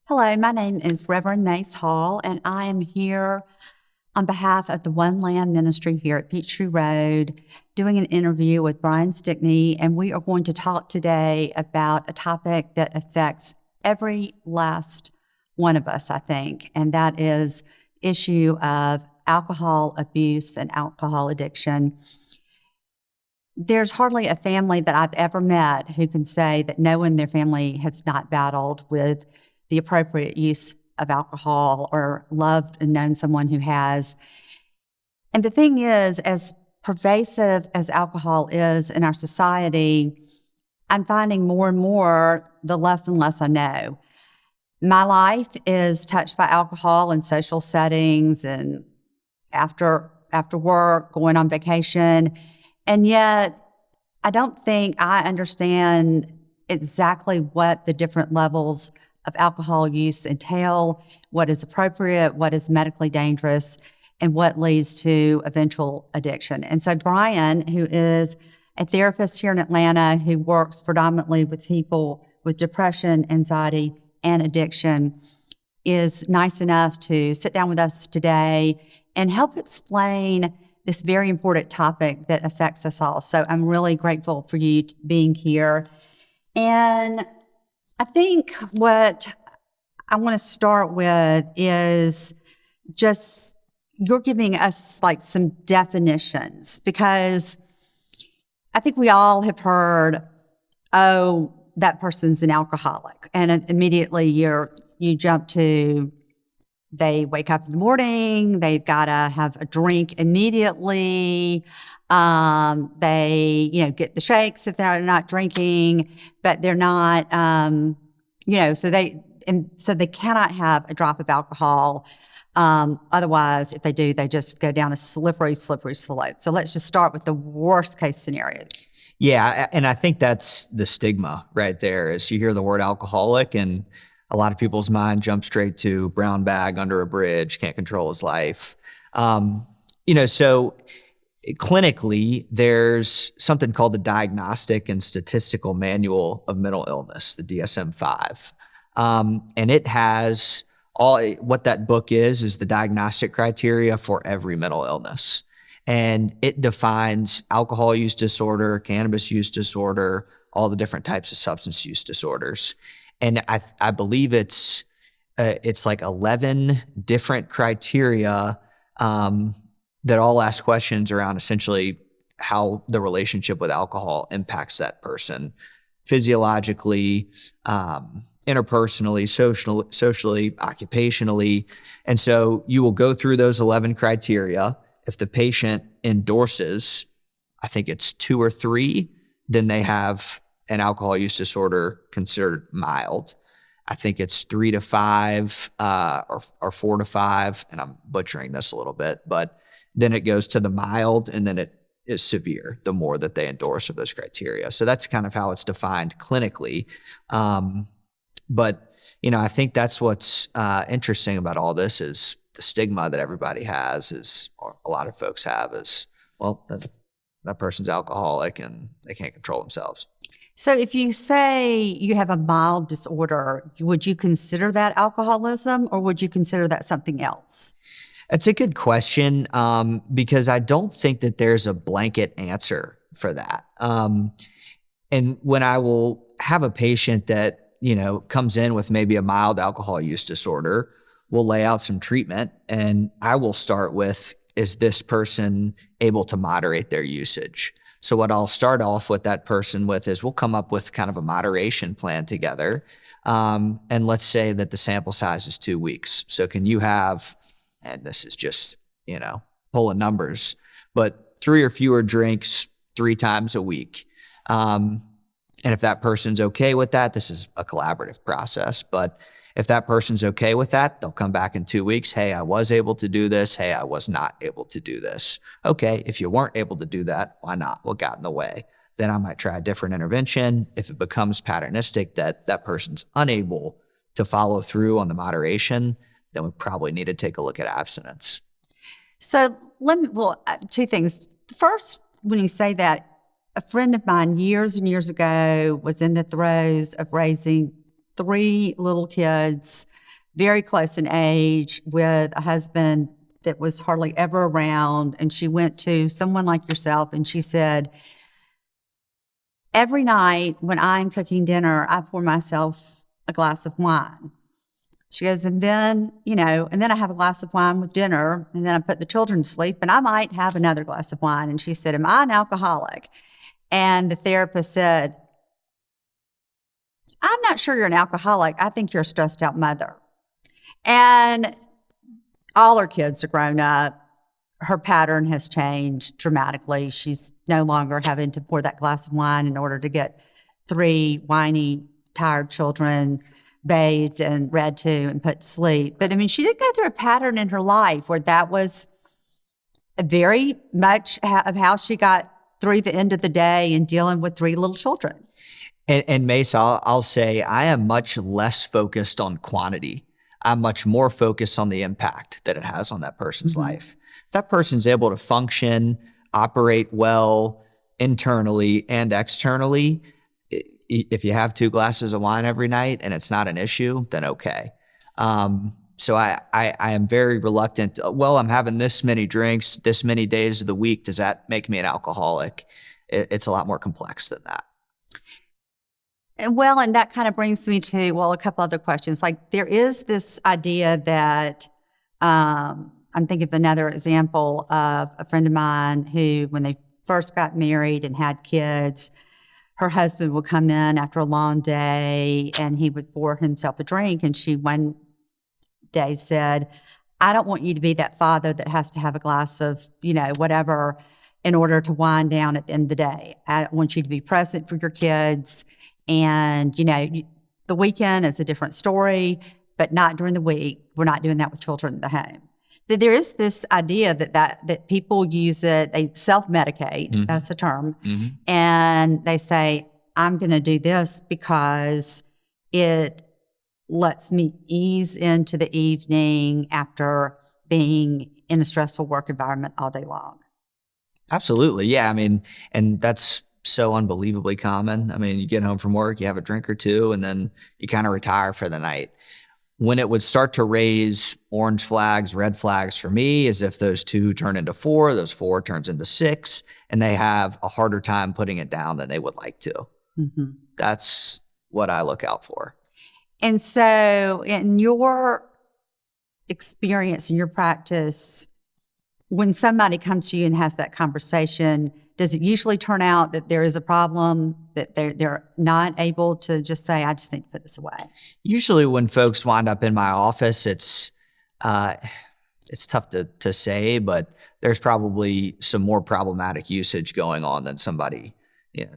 Hello, my name is Reverend Mace Hall, and I am here on behalf of the One Land Ministry here at Peachtree Road, doing an interview with Bryan Stickney, and we are going to talk today about a topic that affects every last one of us, I think, and that is issue of alcohol abuse and alcohol addiction. There's hardly a family that I've ever met who can say that no one in their family has not battled with the appropriate use of alcohol or loved and known someone who has. And the thing is, as pervasive as alcohol is in our society, I'm finding more and more the less and less I know. My life is touched by alcohol in social settings and after work, going on vacation. And yet, I don't think I understand exactly what the different levels of alcohol use entail, what is appropriate, what is medically dangerous, and what leads to eventual addiction. And so Bryan, who is a therapist here in Atlanta who works predominantly with people with depression, anxiety, and addiction, is nice enough to sit down with us today and help explain this very important topic that affects us all. So I'm really grateful for you being here. And I think what I want to start with is just you're giving us like some definitions, because I think we all have heard, oh, that person's an alcoholic. And immediately you jump to, they wake up in the morning, they've got to have a drink immediately. They, get the shakes if they're not drinking, but they're not, so they cannot have a drop of alcohol. Otherwise, if they do, they just go down a slippery slope. So let's just start with the worst case scenario. Yeah, and I think that's the stigma right there, is you hear the word alcoholic and a lot of people's mind jumps straight to brown bag under a bridge, can't control his life. So clinically, there's something called the Diagnostic and Statistical Manual of Mental Illness, the DSM-5. And it has what that book is the diagnostic criteria for every mental illness. And it defines alcohol use disorder, cannabis use disorder, all the different types of substance use disorders. And I believe it's like 11 different criteria that all ask questions around essentially how the relationship with alcohol impacts that person physiologically, interpersonally, socially, occupationally. And so you will go through those 11 criteria. If the patient endorses, I think it's 2 or 3, then they have an alcohol use disorder considered mild. I think it's 3 to 5 or 4 to 5, and I'm butchering this a little bit, but then it goes to the mild, and then it is severe the more that they endorse of those criteria. So that's kind of how it's defined clinically. But I think that's what's interesting about all this is the stigma that everybody has, or a lot of folks have, is, well, that person's alcoholic and they can't control themselves. So if you say you have a mild disorder, would you consider that alcoholism, or would you consider that something else? It's a good question, because I don't think that there's a blanket answer for that. And when I will have a patient that, comes in with maybe a mild alcohol use disorder, we'll lay out some treatment, and I will start with, is this person able to moderate their usage? So what I'll start off with that person with is we'll come up with kind of a moderation plan together. And let's say that the sample size is 2 weeks. So can you have, and this is just, pulling numbers, but 3 or fewer drinks 3 times a week. And if that person's okay with that, this is a collaborative process, but if that person's okay with that, they'll come back in 2 weeks. Hey, I was able to do this. Hey, I was not able to do this. Okay, if you weren't able to do that, why not? What got in the way? Then I might try a different intervention. If it becomes patternistic that person's unable to follow through on the moderation, then we probably need to take a look at abstinence. So 2 things. First, when you say that, a friend of mine years and years ago was in the throes of raising 3 little kids, very close in age, with a husband that was hardly ever around. And she went to someone like yourself and she said, every night when I'm cooking dinner, I pour myself a glass of wine. She goes, and then I have a glass of wine with dinner, and then I put the children to sleep, and I might have another glass of wine. And she said, am I an alcoholic? And the therapist said, I'm not sure you're an alcoholic. I think you're a stressed out mother. And all her kids are grown up. Her pattern has changed dramatically. She's no longer having to pour that glass of wine in order to get 3 whiny, tired children bathed and read to and put to sleep. But I mean, she did go through a pattern in her life where that was very much of how she got through the end of the day and dealing with 3 little children. And Mace, I'll say I am much less focused on quantity. I'm much more focused on the impact that it has on that person's life. If that person's able to function, operate well internally and externally, if you have 2 glasses of wine every night and it's not an issue, then okay. So I am very reluctant. Well, I'm having this many drinks, this many days of the week. Does that make me an alcoholic? It's a lot more complex than that. Well, and that kind of brings me to, a couple other questions. Like, there is this idea that, I'm thinking of another example of a friend of mine who, when they first got married and had kids, her husband would come in after a long day and he would pour himself a drink. And she one day said, I don't want you to be that father that has to have a glass of, whatever in order to wind down at the end of the day. I want you to be present for your kids. And, the weekend is a different story, but not during the week. We're not doing that with children in the home. There is this idea that people use it, they self-medicate, that's the term, and they say, I'm going to do this because it lets me ease into the evening after being in a stressful work environment all day long. Absolutely. Yeah. I mean, and that's so unbelievably common. I mean, you get home from work, you have a drink or 2, and then you kind of retire for the night. When it would start to raise orange flags, red flags for me is if those 2 turn into 4, those 4 turns into 6, and they have a harder time putting it down than they would like to. That's what I look out for. And so in your experience, in your practice, when somebody comes to you and has that conversation, does it usually turn out that there is a problem, that they're not able to just say, I just need to put this away? Usually when folks wind up in my office, it's tough to say, but there's probably some more problematic usage going on than somebody, a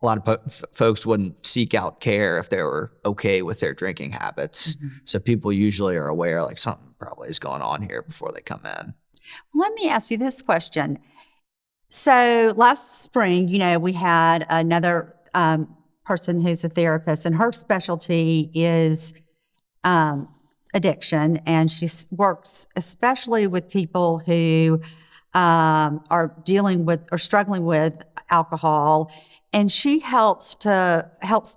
lot of folks wouldn't seek out care if they were okay with their drinking habits. So people usually are aware, like, something probably is going on here before they come in. Let me ask you this question. So last spring, we had another person who's a therapist, and her specialty is addiction, and she works especially with people who are dealing with or struggling with alcohol, and she helps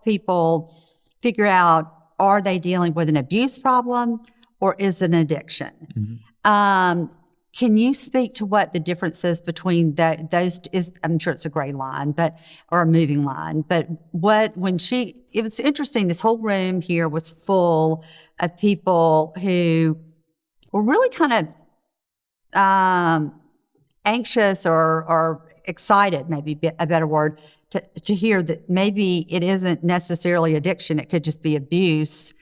people figure out, are they dealing with an abuse problem or is it an addiction? Can you speak to what the difference is between those? I'm sure it's a gray line, or a moving line. But it was interesting. This whole room here was full of people who were really kind of anxious or excited, maybe a better word, to hear that maybe it isn't necessarily addiction. It could just be abuse.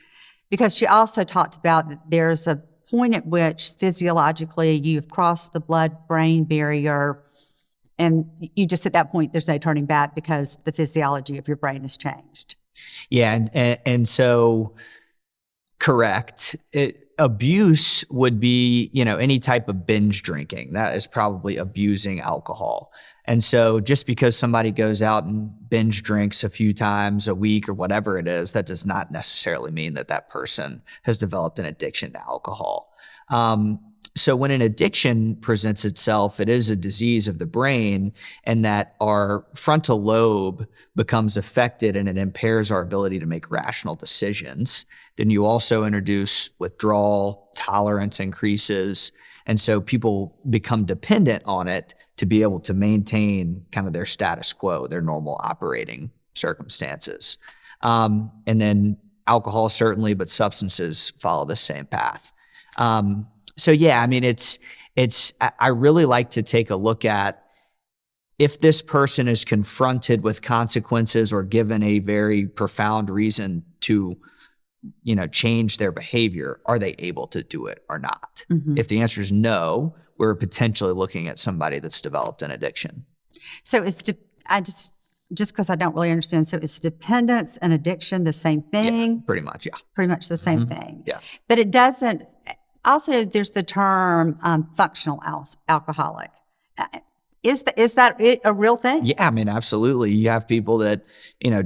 Because she also talked about that there's a point at which physiologically you've crossed the blood-brain barrier, and you just, at that point, there's no turning back because the physiology of your brain has changed. Yeah, and so correct. Abuse would be, any type of binge drinking. That is probably abusing alcohol. And so just because somebody goes out and binge drinks a few times a week or whatever it is, that does not necessarily mean that person has developed an addiction to alcohol. So when an addiction presents itself, it is a disease of the brain, and that our frontal lobe becomes affected and it impairs our ability to make rational decisions. Then you also introduce withdrawal, tolerance increases. And so people become dependent on it to be able to maintain kind of their status quo, their normal operating circumstances. And then alcohol certainly, but substances follow the same path. So yeah, I mean, I really like to take a look at if this person is confronted with consequences or given a very profound reason to, change their behavior, are they able to do it or not? Mm-hmm. If the answer is no, we're potentially looking at somebody that's developed an addiction. So just because I don't really understand, so is dependence and addiction the same thing? Yeah, pretty much, yeah. Pretty much the same thing. Yeah. But it doesn't. Also, there's the term functional alcoholic. Is that a real thing? Yeah, I mean, absolutely. You have people that,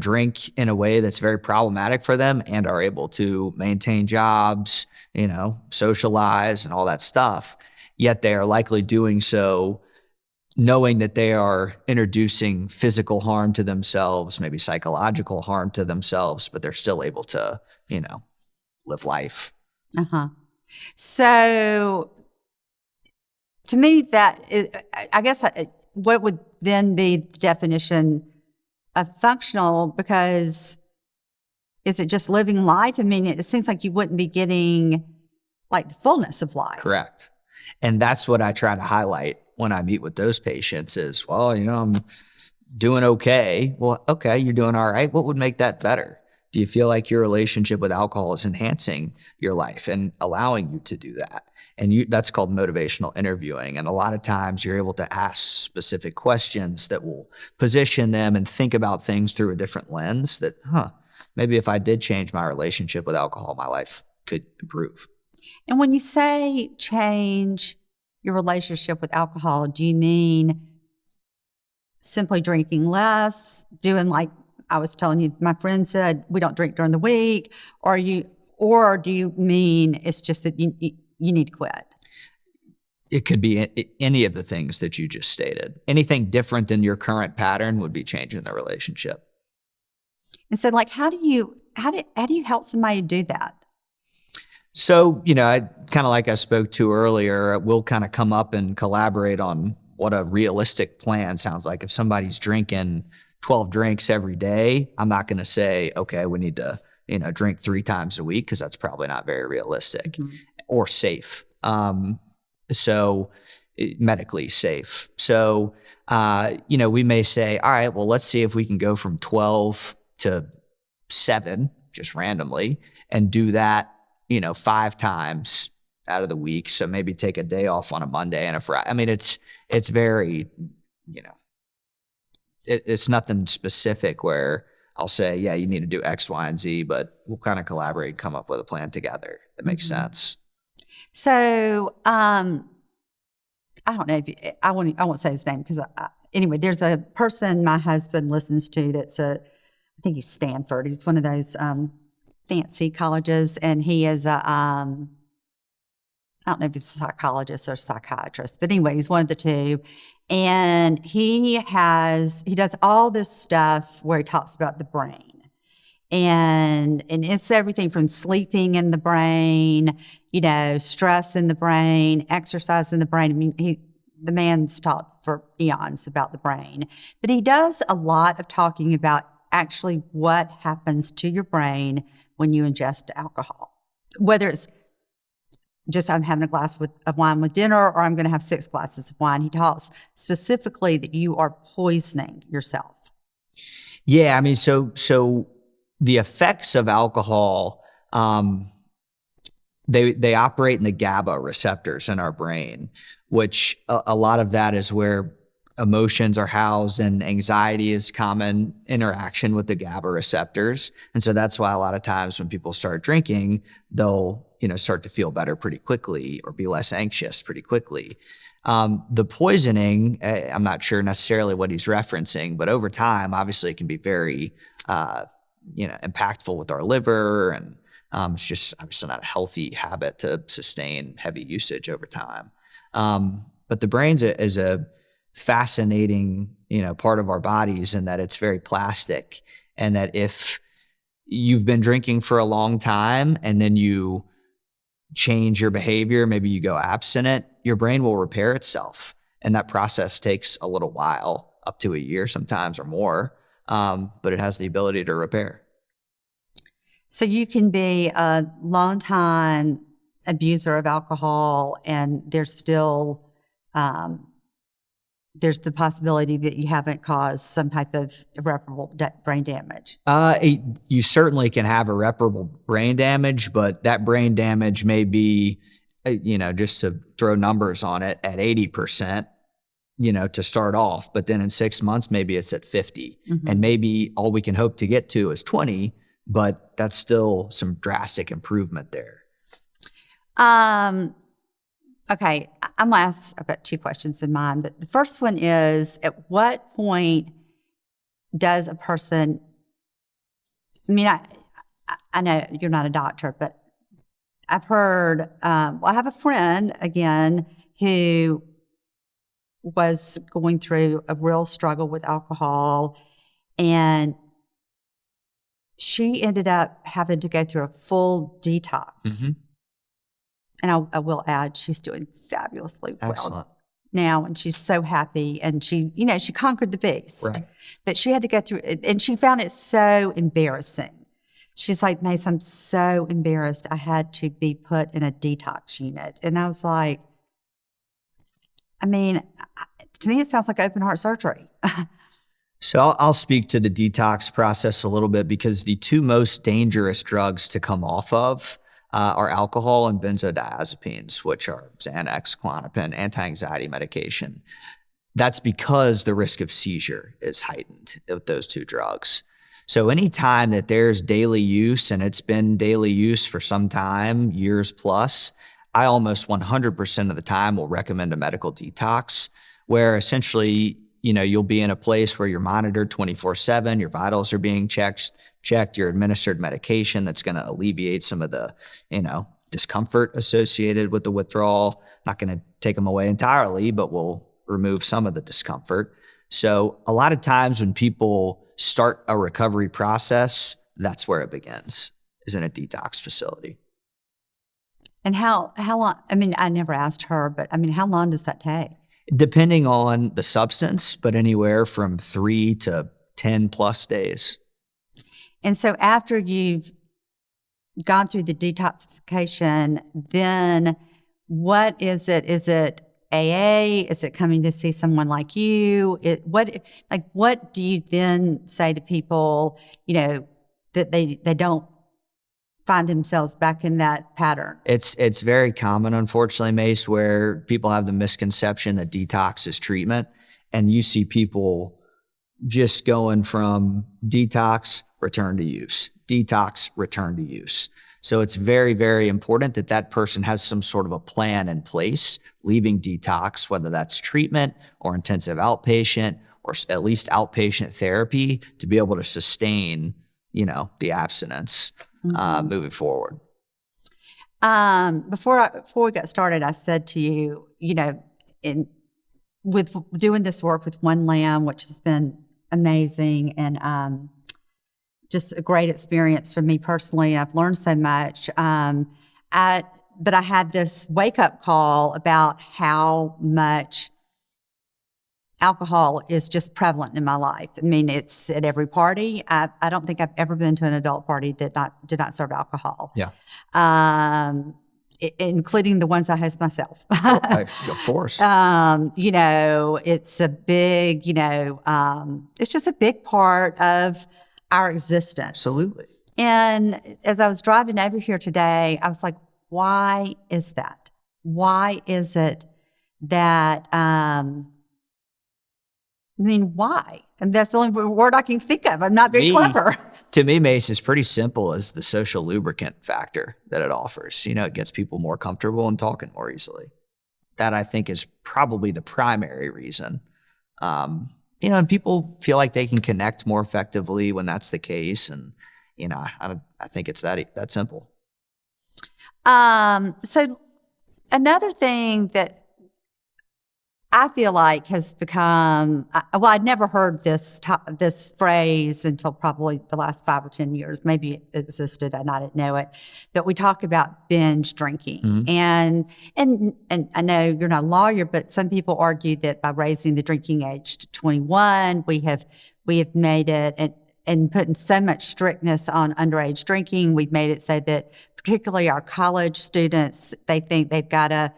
drink in a way that's very problematic for them and are able to maintain jobs, socialize and all that stuff. Yet they are likely doing so knowing that they are introducing physical harm to themselves, maybe psychological harm to themselves, but they're still able to, live life. Uh-huh. So to me, I guess what would then be the definition of functional? Because is it just living life? I mean, it seems like you wouldn't be getting like the fullness of life. Correct. And that's what I try to highlight when I meet with those patients is, well, I'm doing okay. Well, okay, you're doing all right. What would make that better? Do you feel like your relationship with alcohol is enhancing your life and allowing you to do that? And that's called motivational interviewing. And a lot of times you're able to ask specific questions that will position them and think about things through a different lens that, maybe if I did change my relationship with alcohol, my life could improve. And when you say change your relationship with alcohol, do you mean simply drinking less, doing like I was telling you, my friend said, we don't drink during the week, or do you mean it's just that you need to quit? It could be any of the things that you just stated. Anything different than your current pattern would be changing the relationship. And so like, how do you help somebody do that? So, I kind of like I spoke to earlier, we'll kind of come up and collaborate on what a realistic plan sounds like. If somebody's drinking 12 drinks every day, I'm not going to say, okay, we need to, drink 3 times a week, because that's probably not very realistic or safe. So medically safe. So, we may say, all right, well, let's see if we can go from 12 to 7 just randomly and do that, 5 times out of the week. So maybe take a day off on a Monday and a Friday. I mean, it's very, it's nothing specific where I'll say, yeah, you need to do X, Y, and Z, but we'll kind of collaborate and come up with a plan together that makes sense. So, I don't know if I won't say his name because anyway, there's a person my husband listens to I think he's Stanford. He's one of those fancy colleges, and he is I don't know if it's a psychologist or psychiatrist, but anyway, he's one of the two. And he does all this stuff where he talks about the brain. And it's everything from sleeping in the brain, stress in the brain, exercise in the brain. I mean, the man's taught for eons about the brain. But he does a lot of talking about actually what happens to your brain when you ingest alcohol. Whether it's just I'm having a glass of wine with dinner, or I'm going to have 6 glasses of wine. He talks specifically that you are poisoning yourself. Yeah, I mean, so the effects of alcohol, they operate in the GABA receptors in our brain, which a lot of that is where emotions are housed, and anxiety is common interaction with the GABA receptors. And so that's why a lot of times when people start drinking, they'll start to feel better pretty quickly or be less anxious pretty quickly. The poisoning, I'm not sure necessarily what he's referencing, but over time, obviously it can be very, impactful with our liver and It's just obviously not a healthy habit to sustain heavy usage over time. But the brain's is a fascinating, part of our bodies, in that it's very plastic, and that if you've been drinking for a long time and then you change your behavior, maybe you go abstinent, your brain will repair itself. And that process takes a little while, up to a year sometimes or more, but it has the ability to repair. So you can be a longtime abuser of alcohol, and there's still there's the possibility that you haven't caused some type of irreparable brain damage. You certainly can have irreparable brain damage, but that brain damage may be, just to throw numbers on it, at 80%, to start off. But then in 6 months, maybe it's at 50. And maybe all we can hope to get to is 20, but that's still some drastic improvement there. Okay, I'm going to ask, I've got 2 questions in mind, but the first one is, at what point does a person, I know you're not a doctor, but I've heard, I have a friend, again, who was going through a real struggle with alcohol, and she ended up having to go through a full detox. And I will add, she's doing fabulously well now, and she's so happy. And she conquered the beast. Right. But she had to go through it, and she found it so embarrassing. She's like, Mace, I'm so embarrassed. I had to be put in a detox unit. And I was like, to me, it sounds like open heart surgery. So I'll speak to the detox process a little bit, because the 2 most dangerous drugs to come off of are alcohol and benzodiazepines, which are Xanax, Klonopin, anti-anxiety medication. That's because the risk of seizure is heightened with those 2 drugs. So anytime that there's daily use, and it's been daily use for some time, years plus, I almost 100% of the time will recommend a medical detox, where essentially, you'll be in a place where you're monitored 24/7, your vitals are being checked, you're administered medication that's going to alleviate some of the, discomfort associated with the withdrawal. Not going to take them away entirely, but will remove some of the discomfort. So a lot of times when people start a recovery process, that's where it begins, is in a detox facility. And how long, I never asked her, but how long does that take? Depending on the substance, but anywhere from 3 to 10 plus days. And so after you've gone through the detoxification, then what is it? Is it AA? Is it coming to see someone like you? What do you then say to people, that they don't find themselves back in that pattern? It's very common, unfortunately, Mace, where people have the misconception that detox is treatment, and you see people just going from detox, return to use, detox, return to use. So it's very, very important that that person has some sort of a plan in place, leaving detox, whether that's treatment or intensive outpatient or at least outpatient therapy, to be able to sustain, the abstinence moving forward. Before we got started, I said to you, with doing this work with One Lamb, which has been amazing and just a great experience for me personally. I've learned so much. But I had this wake-up call about how much alcohol is just prevalent in my life. It's at every party. I don't think I've ever been to an adult party that did not serve alcohol. Yeah. Including the ones I host myself. Of course. It's a big, it's just a big part of our existence. Absolutely. And as I was driving over here today, I was like, why is that? Why is it that, why? And that's the only word I can think of. I'm not very clever. To me, Mace, is pretty simple as the social lubricant factor that it offers. It gets people more comfortable and talking more easily. That, I think, is probably the primary reason. And people feel like they can connect more effectively when that's the case. And, I think it's that simple. So another thing that I feel like has become, I'd never heard this phrase until probably the last 5 or 10 years. Maybe it existed and I didn't know it. But we talk about binge drinking. And I know you're not a lawyer, but some people argue that by raising the drinking age to 21, we have made it, and putting so much strictness on underage drinking, we've made it so that particularly our college students, they think they've got to,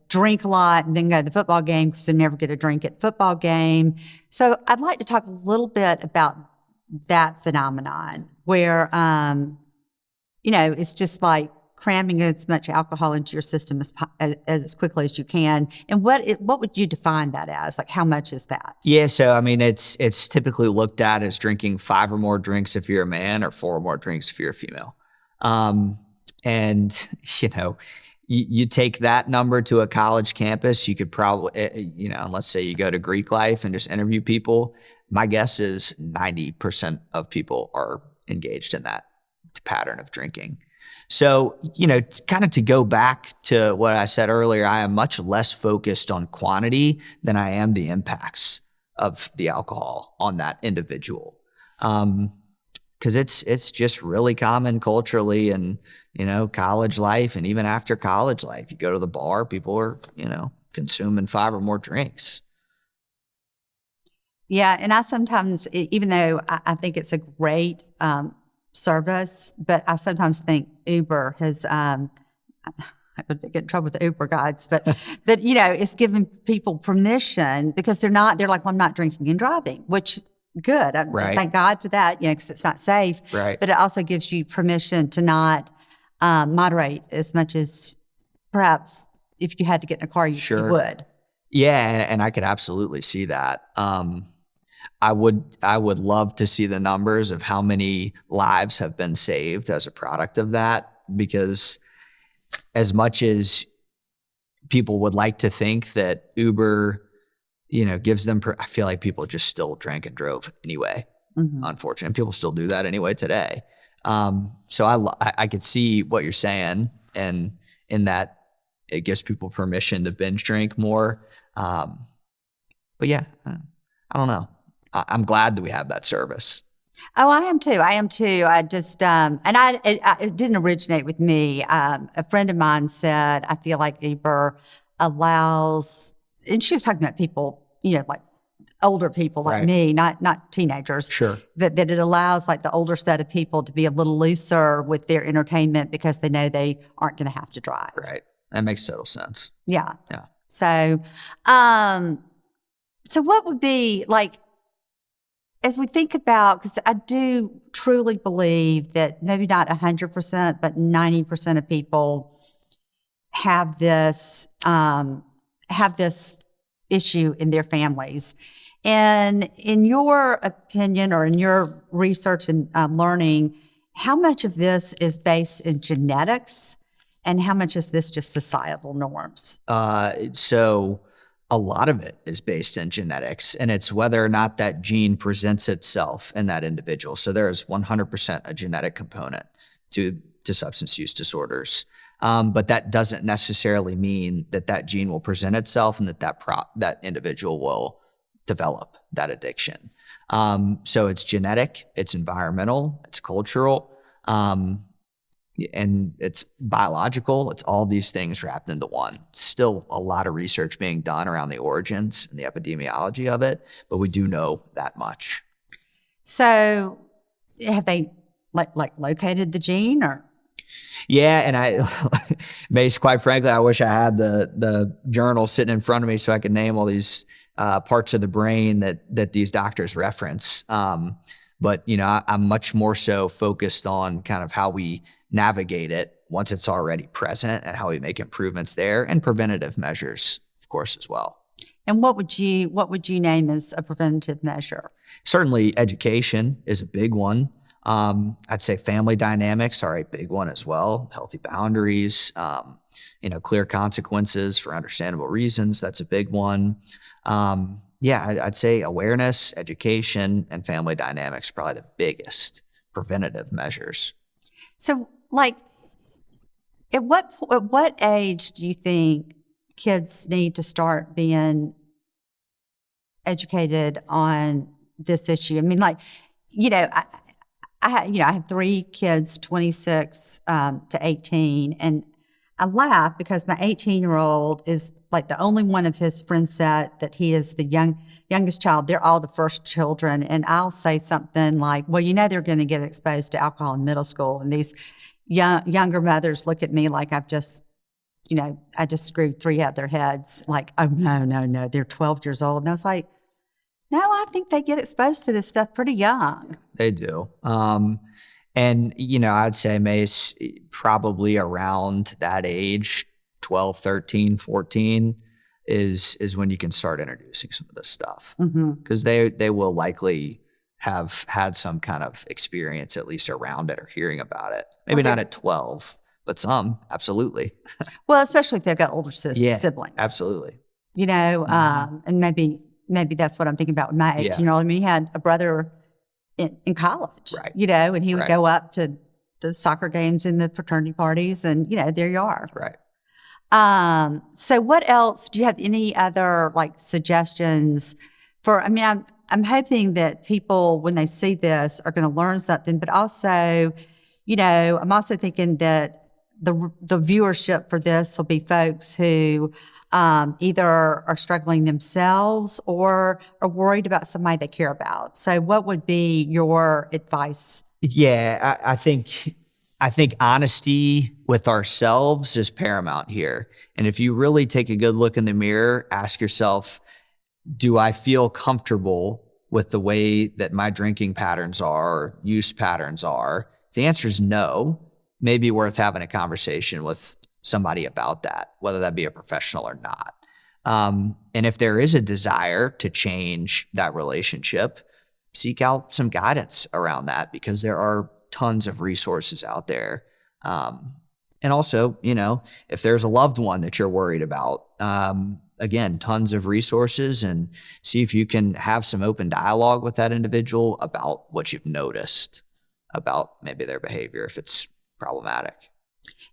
drink a lot and then go to the football game because they never get a drink at the football game. So I'd like to talk a little bit about that phenomenon where, it's just like cramming as much alcohol into your system as quickly as you can. And what would you define that as? Like, how much is that? Yeah, so I mean, it's typically looked at as drinking 5 or more drinks if you're a man, or 4 or more drinks if you're a female. And you take that number to a college campus, you could probably, let's say you go to Greek Life and just interview people. My guess is 90% of people are engaged in that pattern of drinking. So, kind of to go back to what I said earlier, I am much less focused on quantity than I am the impacts of the alcohol on that individual. Because it's just really common culturally, and college life, and even after college life, you go to the bar, people are consuming 5 or more drinks. Yeah, and I sometimes, even though I think it's a great service, but I sometimes think Uber has. I would get in trouble with the Uber guides, but it's giving people permission because they're like, well, I'm not drinking and driving, which. Good. Right. Thank God for that, because it's not safe. Right. But it also gives you permission to not moderate as much as perhaps if you had to get in a car, you would. Yeah, and I could absolutely see that. I would love to see the numbers of how many lives have been saved as a product of that, because as much as people would like to think that Uber gives them, I feel like people just still drank and drove anyway, unfortunately. And people still do that anyway today. So I could see what you're saying, and in that it gives people permission to binge drink more. But yeah, I don't know. I'm glad that we have that service. Oh, I am too. I just, and it didn't originate with me. A friend of mine said, I feel like Uber allows, and she was talking about people, like older people like me, not teenagers. Sure. But that it allows like the older set of people to be a little looser with their entertainment because they know they aren't going to have to drive. Right. That makes total sense. Yeah. Yeah. So, so what would be like, as we think about, because I do truly believe that maybe not 100%, but 90% of people have this issue in their families. And in your opinion, or in your research and learning, how much of this is based in genetics and how much is this just societal norms? So a lot of it is based in genetics, and it's whether or not that gene presents itself in that individual. So there is 100% a genetic component to substance use disorders. But that doesn't necessarily mean that gene will present itself and that individual will develop that addiction. So it's genetic, it's environmental, it's cultural, and it's biological. It's all these things wrapped into one. Still a lot of research being done around the origins and the epidemiology of it, but we do know that much. So have they like located the gene, or? Yeah, and Mace, quite frankly, I wish I had the journal sitting in front of me so I could name all these parts of the brain that these doctors reference. But I'm much more so focused on kind of how we navigate it once it's already present, and how we make improvements there, and preventative measures, of course, as well. And what would you name as a preventative measure? Certainly, education is a big one. I'd say family dynamics are a big one as well. Healthy boundaries, clear consequences for understandable reasons. That's a big one. I'd say awareness, education, and family dynamics are probably the biggest preventative measures. So, like, At what age do you think kids need to start being educated on this issue? I mean, like, I have 3 kids, 26 to 18, and I laugh because my 18-year-old is like the only one of his friend set that he is the youngest child. They're all the first children, and I'll say something like, "Well, they're going to get exposed to alcohol in middle school," and these younger mothers look at me like I've just, I just screwed 3 out of their heads. Like, "Oh no, they're 12 years old," and I was like, "No, I think they get exposed to this stuff pretty young." They do. And, I'd say, Mace, probably around that age, 12, 13, 14, is when you can start introducing some of this stuff. Because they will likely have had some kind of experience, at least around it or hearing about it. Maybe not at 12, but some, absolutely. Well, especially if they've got older siblings. Absolutely. And maybe that's what I'm thinking about with my age. Yeah. I mean, he had a brother in college, Right. And he would go up to the soccer games and the fraternity parties, and there you are. Right. So what else? Do you have any other like suggestions for? I mean, I'm hoping that people, when they see this, are going to learn something, but also, I'm also thinking that the viewership for this will be folks who either are struggling themselves or are worried about somebody they care about. So what would be your advice? Yeah, I think honesty with ourselves is paramount here. And if you really take a good look in the mirror, ask yourself, do I feel comfortable with the way that my drinking patterns are, or use patterns are? If the answer is no, maybe worth having a conversation with somebody about that, whether that be a professional or not. And if there is a desire to change that relationship, seek out some guidance around that, because there are tons of resources out there. And also, if there's a loved one that you're worried about, again, tons of resources, and see if you can have some open dialogue with that individual about what you've noticed about maybe their behavior, if it's problematic.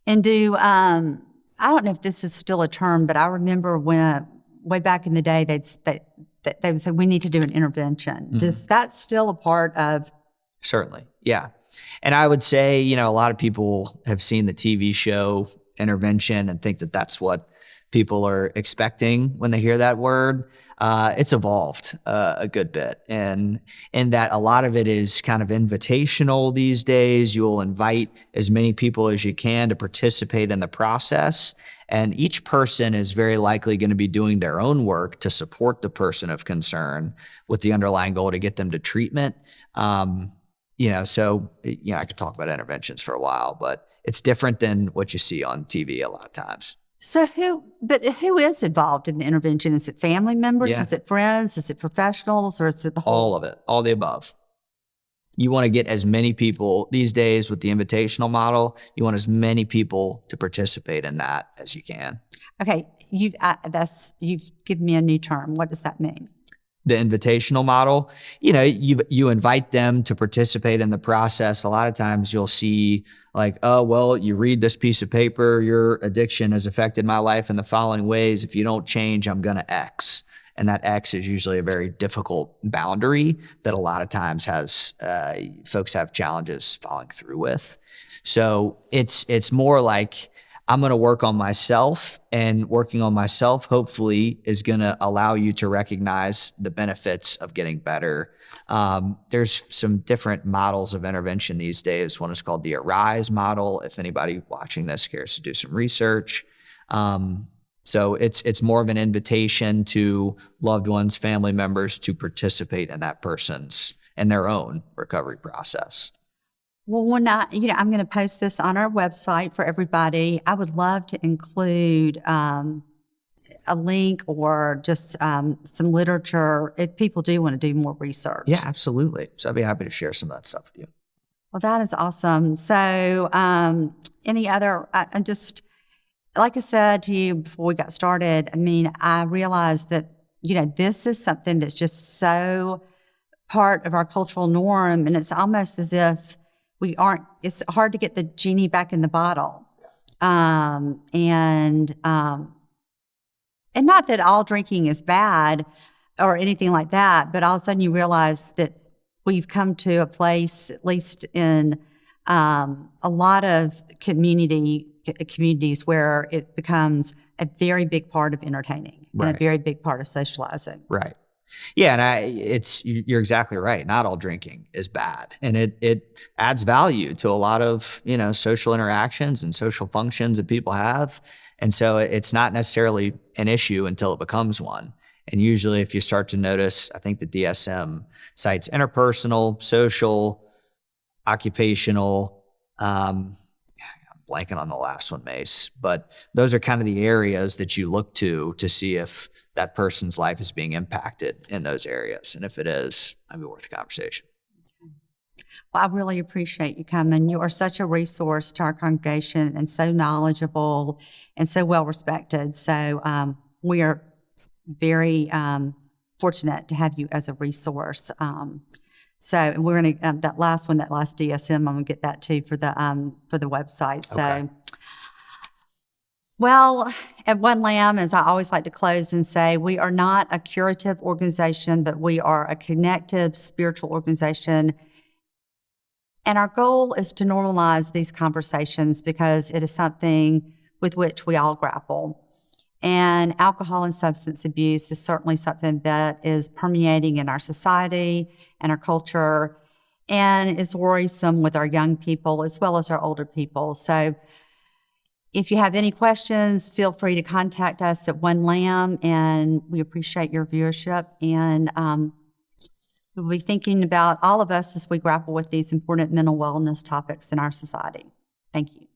And I don't know if this is still a term, but I remember when way back in the day, they would say, we need to do an intervention. Does that still a part of? Certainly. Yeah. And I would say, a lot of people have seen the TV show Intervention and think that that's what people are expecting when they hear that word. It's evolved a good bit. And in that a lot of it is kind of invitational these days. You'll invite as many people as you can to participate in the process. And each person is very likely going to be doing their own work to support the person of concern with the underlying goal to get them to treatment. So I could talk about interventions for a while, but it's different than what you see on TV a lot of times. So who is involved in the intervention? Is it family members? Yeah. Is it friends? Is it professionals? Or is it the whole? All of it, all the above. You want to get as many people these days with the invitational model. You want as many people to participate in that as you can. Okay, you've given me a new term. What does that mean? The invitational model, you invite them to participate in the process. A lot of times you'll see like, oh, well, you read this piece of paper, your addiction has affected my life in the following ways. If you don't change, I'm going to X. And that X is usually a very difficult boundary that a lot of times folks have challenges following through with. So it's more like, I'm going to work on myself, and working on myself hopefully is going to allow you to recognize the benefits of getting better. There's some different models of intervention these days. One is called the ARISE model. If anybody watching this cares to do some research. So it's more of an invitation to loved ones, family members to participate in that person's and their own recovery process. Well, I'm going to post this on our website for everybody. I would love to include a link or just some literature if people do want to do more research. Yeah, absolutely. So I'd be happy to share some of that stuff with you. Well, that is awesome. So any other, I'm just, like I said to you before we got started, I mean, I realized that, this is something that's just so part of our cultural norm, and it's almost as if it's hard to get the genie back in the bottle. And not that all drinking is bad or anything like that, but all of a sudden you realize that we've come to a place, at least in a lot of communities, where it becomes a very big part of entertaining and a very big part of socializing. Right. Yeah, and you're exactly right. Not all drinking is bad, and it adds value to a lot of social interactions and social functions that people have, and so it's not necessarily an issue until it becomes one. And usually, if you start to notice, I think the DSM cites interpersonal, social, occupational. I'm blanking on the last one, Mace, but those are kind of the areas that you look to see if that person's life is being impacted in those areas. And if it is, might be worth a conversation. Well, I really appreciate you coming. You are such a resource to our congregation and so knowledgeable and so well respected. So we are very fortunate to have you as a resource. So we're going to, that last DSM, I'm going to get that too for the website. So. Okay. Well, at One Lamb, as I always like to close and say, we are not a curative organization, but we are a connective spiritual organization. And our goal is to normalize these conversations because it is something with which we all grapple. And alcohol and substance abuse is certainly something that is permeating in our society and our culture and is worrisome with our young people as well as our older people. So if you have any questions, feel free to contact us at One Lamb, and we appreciate your viewership. And we'll be thinking about all of us as we grapple with these important mental wellness topics in our society. Thank you.